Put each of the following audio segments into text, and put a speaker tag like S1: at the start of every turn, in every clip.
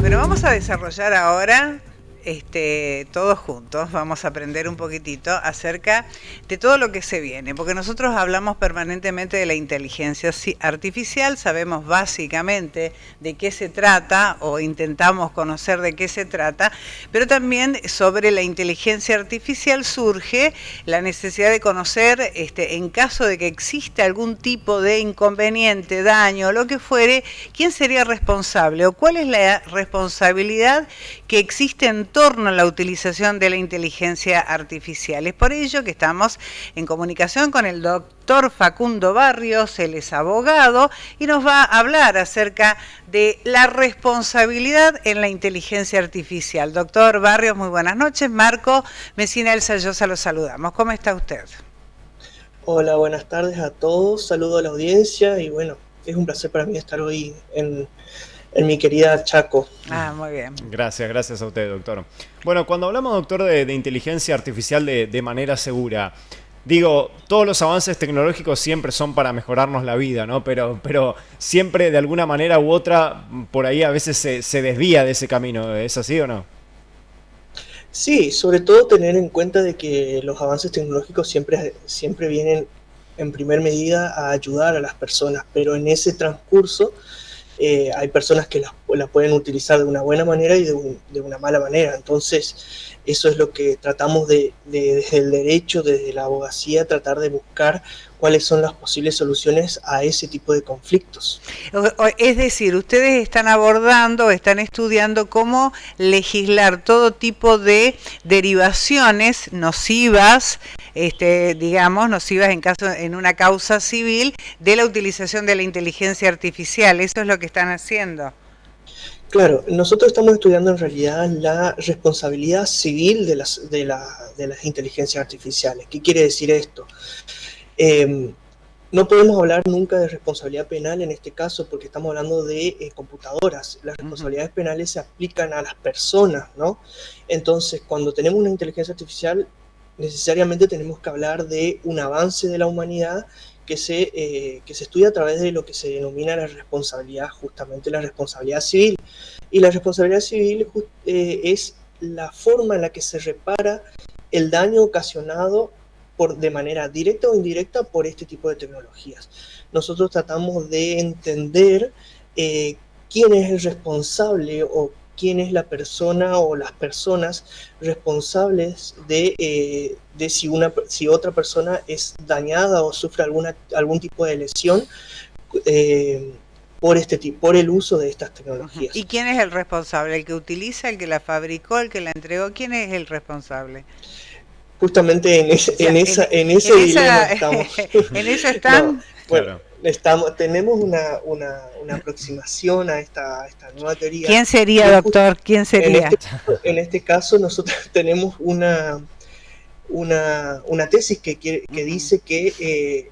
S1: Bueno, vamos a desarrollar ahora, todos juntos, vamos a aprender un poquitito acerca de todo lo que se viene, porque nosotros hablamos permanentemente de la inteligencia artificial, sabemos básicamente de qué se trata o intentamos conocer de qué se trata, pero también sobre la inteligencia artificial surge la necesidad de conocer, en caso de que exista algún tipo de inconveniente, daño, lo que fuere, quién sería responsable o cuál es la responsabilidad que existe en torno a la utilización de la inteligencia artificial. Es por ello que estamos en comunicación con el doctor Facundo Barrios, él es abogado y nos va a hablar acerca de la responsabilidad en la inteligencia artificial. Doctor Barrios, muy buenas noches. Marco Messina Elsa Llosa, los saludamos. ¿Cómo está usted?
S2: Hola, buenas tardes a todos. Saludo a la audiencia y bueno, es un placer para mí estar hoy en mi querida Chaco.
S1: Muy bien.
S3: Gracias a usted, doctor. Bueno, cuando hablamos, doctor, de inteligencia artificial de manera segura, digo, todos los avances tecnológicos siempre son para mejorarnos la vida, ¿no? Pero siempre de alguna manera u otra, por ahí a veces se desvía de ese camino. ¿Es así o no?
S2: Sí, sobre todo tener en cuenta de que los avances tecnológicos siempre vienen en primer medida a ayudar a las personas, pero en ese transcurso hay personas que la pueden utilizar de una buena manera y de una mala manera. Entonces, eso es lo que tratamos desde el derecho, desde la abogacía, tratar de buscar cuáles son las posibles soluciones a ese tipo de conflictos.
S1: Es decir, ustedes están abordando, están estudiando cómo legislar todo tipo de derivaciones nocivas, nocivas en una causa civil de la utilización de la inteligencia artificial. Eso es lo que están haciendo.
S2: Claro, nosotros estamos estudiando en realidad la responsabilidad civil de las inteligencias artificiales. ¿Qué quiere decir esto? No podemos hablar nunca de responsabilidad penal en este caso porque estamos hablando de computadoras. Las responsabilidades penales se aplican a las personas, ¿no? Entonces, cuando tenemos una inteligencia artificial, necesariamente tenemos que hablar de un avance de la humanidad que se estudia a través de lo que se denomina la responsabilidad, justamente la responsabilidad civil. Y la responsabilidad civil es la forma en la que se repara el daño ocasionado de manera directa o indirecta por este tipo de tecnologías. Nosotros tratamos de entender quién es el responsable o quién es la persona o las personas responsables de si otra persona es dañada o sufre algún tipo de lesión por el uso de estas tecnologías.
S1: ¿Y quién es el responsable? ¿El que utiliza, el que la fabricó, el que la entregó? ¿Quién es el responsable?
S2: Justamente en ese dilema estamos.
S1: ¿En eso están?
S2: No, bueno, tenemos una aproximación a esta nueva teoría.
S1: ¿Quién sería, doctor? ¿Quién sería?
S2: En este caso, nosotros tenemos una tesis que dice que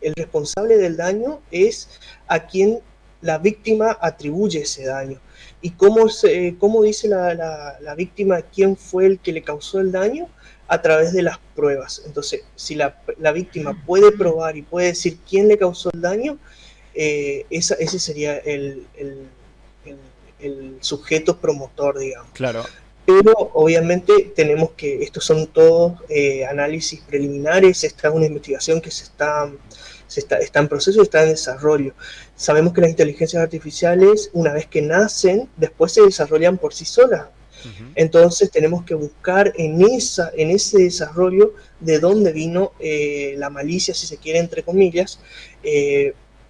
S2: el responsable del daño es a quien la víctima atribuye ese daño. ¿Y cómo dice la víctima quién fue el que le causó el daño? A través de las pruebas. Entonces, si la víctima puede probar y puede decir quién le causó el daño, ese sería el sujeto promotor, digamos.
S3: Claro.
S2: Pero obviamente estos son todos análisis preliminares, esta es una investigación que está en proceso y está en desarrollo. Sabemos que las inteligencias artificiales, una vez que nacen, después se desarrollan por sí solas. Entonces tenemos que buscar en ese desarrollo de dónde vino la malicia, si se quiere, entre comillas,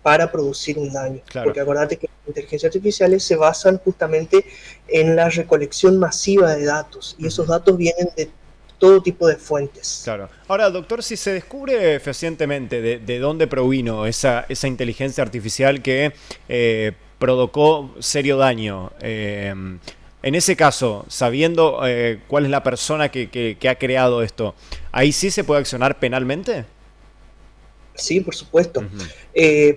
S2: para producir un daño. Claro. Porque acordate que las inteligencias artificiales se basan justamente en la recolección masiva de datos y esos datos vienen de todo tipo de fuentes.
S3: Claro. Ahora, doctor, si se descubre fehacientemente de dónde provino esa inteligencia artificial que provocó serio daño, en ese caso, sabiendo cuál es la persona que ha creado esto, ¿ahí sí se puede accionar penalmente?
S2: Sí, por supuesto.
S3: Ujú.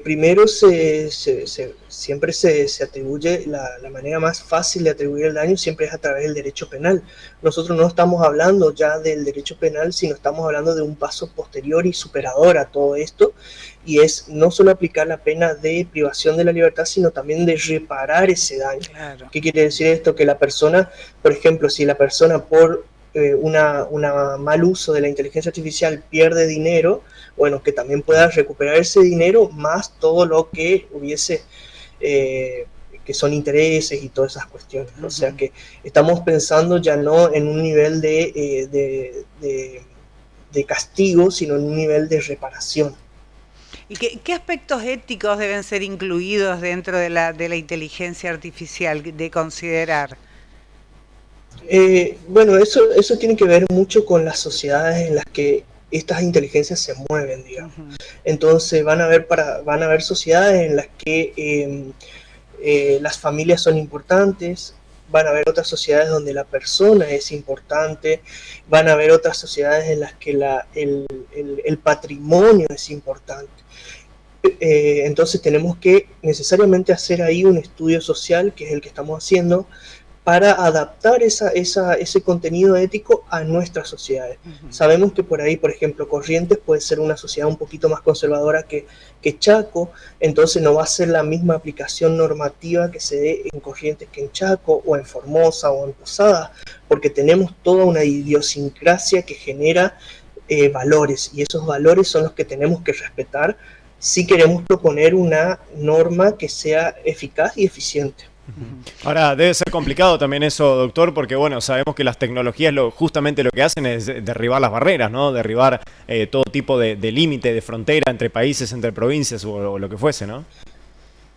S2: Primero, siempre se atribuye, la manera más fácil de atribuir el daño siempre es a través del derecho penal. Nosotros no estamos hablando ya del derecho penal, sino estamos hablando de un paso posterior y superador a todo esto, y es no solo aplicar la pena de privación de la libertad, sino también de reparar ese daño.
S1: Claro.
S2: ¿Qué quiere decir esto? Que la persona, por ejemplo, si la persona por una mal uso de la inteligencia artificial pierde dinero, bueno, que también pueda recuperar ese dinero más todo lo que hubiese, que son intereses y todas esas cuestiones. O sea que estamos pensando ya no en un nivel de castigo, sino en un nivel de reparación.
S1: ¿Y qué aspectos éticos deben ser incluidos dentro de la inteligencia artificial de considerar?
S2: Bueno, eso tiene que ver mucho con las sociedades en las que estas inteligencias se mueven, digamos. Entonces van a haber sociedades en las que las familias son importantes, van a haber otras sociedades donde la persona es importante, van a haber otras sociedades en las que el patrimonio es importante. Entonces tenemos que necesariamente hacer ahí un estudio social, que es el que estamos haciendo, para adaptar ese contenido ético a nuestras sociedades. Sabemos que por ahí, por ejemplo, Corrientes puede ser una sociedad un poquito más conservadora que Chaco, entonces no va a ser la misma aplicación normativa que se dé en Corrientes que en Chaco, o en Formosa, o en Posadas, porque tenemos toda una idiosincrasia que genera valores, y esos valores son los que tenemos que respetar si queremos proponer una norma que sea eficaz y eficiente.
S3: Ahora, debe ser complicado también eso, doctor, porque bueno, sabemos que las tecnologías justamente lo que hacen es derribar las barreras, ¿no? Derribar todo tipo de límite, de frontera entre países, entre provincias o lo que fuese, ¿no?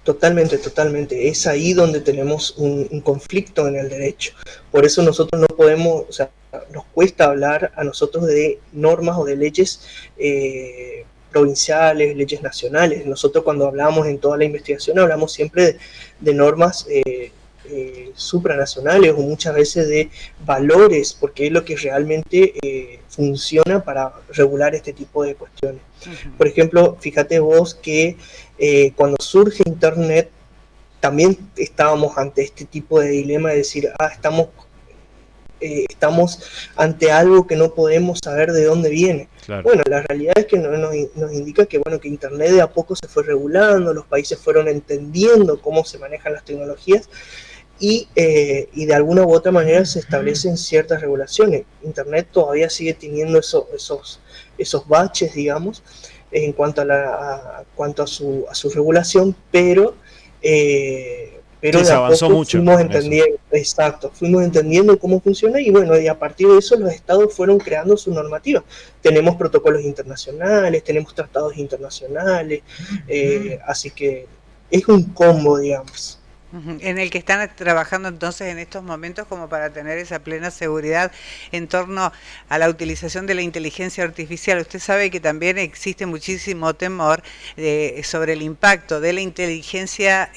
S2: Totalmente, totalmente. Es ahí donde tenemos un conflicto en el derecho. Por eso nosotros no podemos, o sea, nos cuesta hablar a nosotros de normas o de leyes provinciales, leyes nacionales. Nosotros cuando hablamos en toda la investigación hablamos siempre de normas supranacionales, o muchas veces de valores, porque es lo que realmente funciona para regular este tipo de cuestiones. Por ejemplo, fíjate vos que cuando surge Internet también estábamos ante este tipo de dilema de decir, estamos ante algo que no podemos saber de dónde viene. Claro. Bueno, la realidad es que nos indica que, bueno, que Internet de a poco se fue regulando, los países fueron entendiendo cómo se manejan las tecnologías, y de alguna u otra manera se establecen ciertas regulaciones. Internet todavía sigue teniendo esos baches, digamos, en cuanto a su regulación, pero
S3: sí, se avanzó mucho.
S2: Fuimos entendiendo, exacto, fuimos entendiendo cómo funciona, y bueno, y a partir de eso los estados fueron creando su normativa. Tenemos protocolos internacionales, tenemos tratados internacionales, así que es un combo, digamos.
S1: En el que están trabajando entonces en estos momentos como para tener esa plena seguridad en torno a la utilización de la inteligencia artificial. Usted sabe que también existe muchísimo temor sobre el impacto de la inteligencia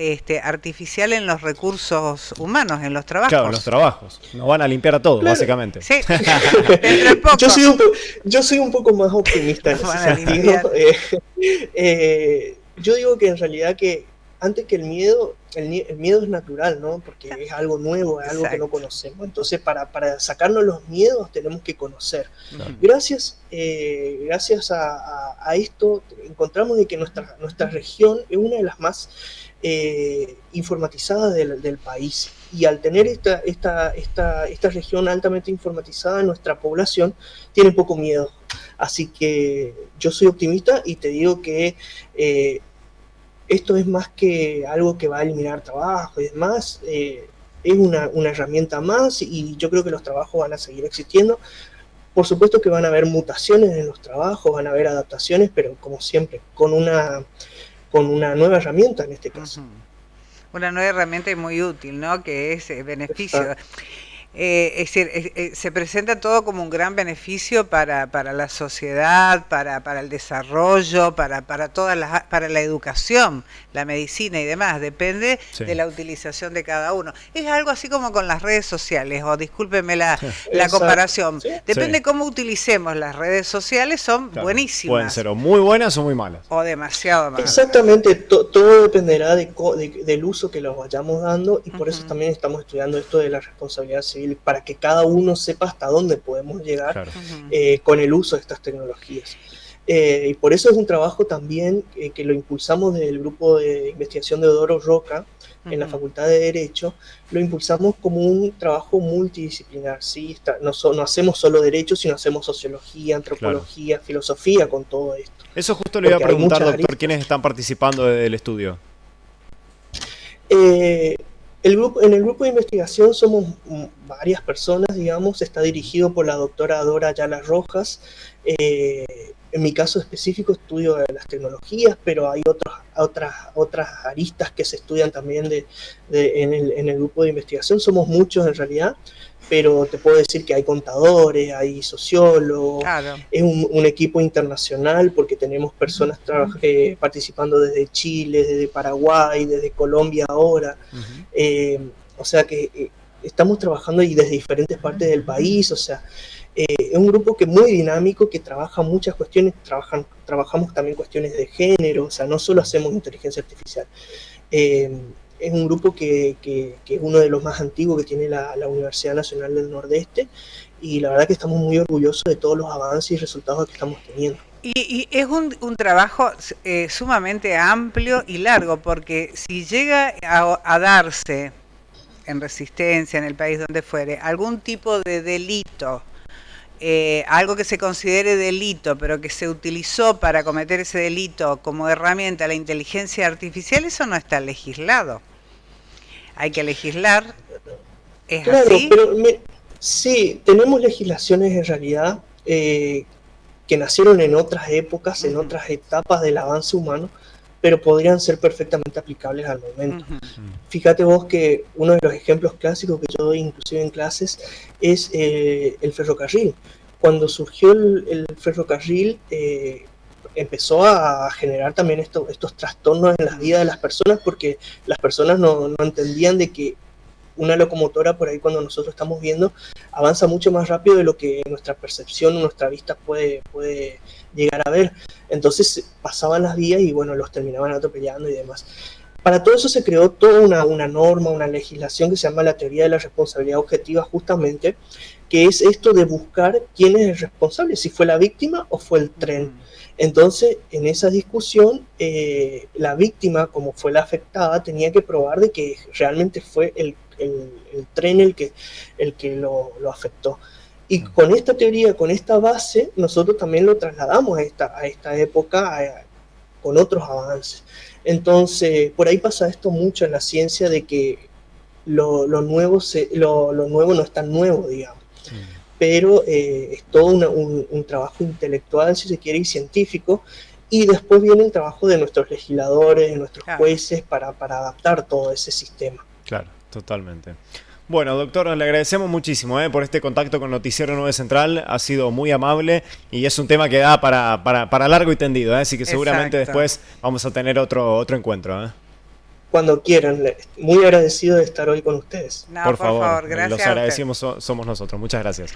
S1: artificial en los recursos humanos, en los trabajos.
S3: Claro, en los trabajos. Nos van a limpiar a todos, claro, básicamente.
S1: Sí, dentro de poco.
S2: Yo soy un poco más optimista en ese sentido. Yo digo que en realidad antes que el miedo es natural, ¿no? Porque es algo nuevo, es algo que no conocemos. Entonces, para sacarnos los miedos tenemos que conocer. Gracias a esto encontramos de que nuestra región es una de las más informatizadas del país. Y al tener esta región altamente informatizada, nuestra población tiene poco miedo. Así que yo soy optimista y te digo que esto es más que algo que va a eliminar trabajo y demás, es una herramienta más, y yo creo que los trabajos van a seguir existiendo. Por supuesto que van a haber mutaciones en los trabajos, van a haber adaptaciones, pero como siempre, con una nueva herramienta en este caso.
S1: Una nueva herramienta y muy útil, ¿no? Que es beneficio. Es decir, se presenta todo como un gran beneficio para la sociedad, para el desarrollo, para la educación, la medicina y demás. Depende de la utilización de cada uno. Es algo así como con las redes sociales, o discúlpeme la comparación.
S2: Sí.
S1: Depende cómo utilicemos las redes sociales, son buenísimas.
S3: Pueden ser o muy buenas o muy malas.
S1: O demasiado malas.
S2: Exactamente, todo dependerá del uso que los vayamos dando, y por eso también estamos estudiando esto de la responsabilidad civil, para que cada uno sepa hasta dónde podemos llegar con el uso de estas tecnologías. Y por eso es un trabajo también que lo impulsamos desde el grupo de investigación de Odoro Roca en la Facultad de Derecho. Lo impulsamos como un trabajo multidisciplinar, ¿sí? No hacemos solo derecho, sino hacemos sociología, antropología, filosofía con todo esto.
S3: Eso justo le iba a preguntar, doctor, ¿quiénes están participando del estudio?
S2: En el grupo de investigación somos varias personas, digamos. Está dirigido por la doctora Dora Ayala Rojas. En mi caso específico estudio las tecnologías, pero hay otras aristas que se estudian también en el grupo de investigación. Somos muchos en realidad, pero te puedo decir que hay contadores, hay sociólogos. Claro. Es un equipo internacional, porque tenemos personas participando desde Chile, desde Paraguay, desde Colombia ahora. O sea que estamos trabajando y desde diferentes partes del país. O sea, es un grupo que es muy dinámico, que trabaja muchas cuestiones. Trabajamos también cuestiones de género. O sea, no solo hacemos inteligencia artificial. Es un grupo que es uno de los más antiguos que tiene la Universidad Nacional del Nordeste, y la verdad que estamos muy orgullosos de todos los avances y resultados que estamos teniendo.
S1: Y es un trabajo sumamente amplio y largo, porque si llega a darse en Resistencia, en el país donde fuere, algún tipo de delito, algo que se considere delito, pero que se utilizó para cometer ese delito como herramienta la inteligencia artificial, eso no está legislado. Hay que legislar. ¿Es
S2: claro,
S1: así?
S2: Pero sí, tenemos legislaciones en realidad que nacieron en otras épocas, en otras etapas del avance humano, pero podrían ser perfectamente aplicables al momento. Fíjate vos que uno de los ejemplos clásicos que yo doy inclusive en clases es el ferrocarril. Cuando surgió el ferrocarril, empezó a generar también estos trastornos en la vida de las personas, porque las personas no entendían de que una locomotora, por ahí cuando nosotros estamos viendo, avanza mucho más rápido de lo que nuestra percepción, nuestra vista puede llegar a ver. Entonces pasaban las vías y bueno, los terminaban atropellando y demás. Para todo eso se creó toda una norma, una legislación que se llama la teoría de la responsabilidad objetiva, justamente, que es esto de buscar quién es el responsable, si fue la víctima o fue el tren. Entonces, en esa discusión, la víctima, como fue la afectada, tenía que probar de que realmente fue el tren el que lo afectó. Y con esta teoría, con esta base, nosotros también lo trasladamos a esta época con otros avances. Entonces, por ahí pasa esto mucho en la ciencia, de que lo nuevo no es tan nuevo, digamos. Pero es todo un trabajo intelectual, si se quiere, y científico, y después viene el trabajo de nuestros legisladores, de nuestros jueces, para adaptar todo ese sistema.
S3: Claro, totalmente. Bueno, doctor, le agradecemos muchísimo por este contacto con Noticiero 9 Central. Ha sido muy amable y es un tema que da para largo y tendido, así que seguramente después vamos a tener otro encuentro.
S2: Cuando quieran, muy agradecido de estar hoy con ustedes.
S1: No, por favor, gracias.
S3: Los agradecimos somos nosotros. Muchas gracias.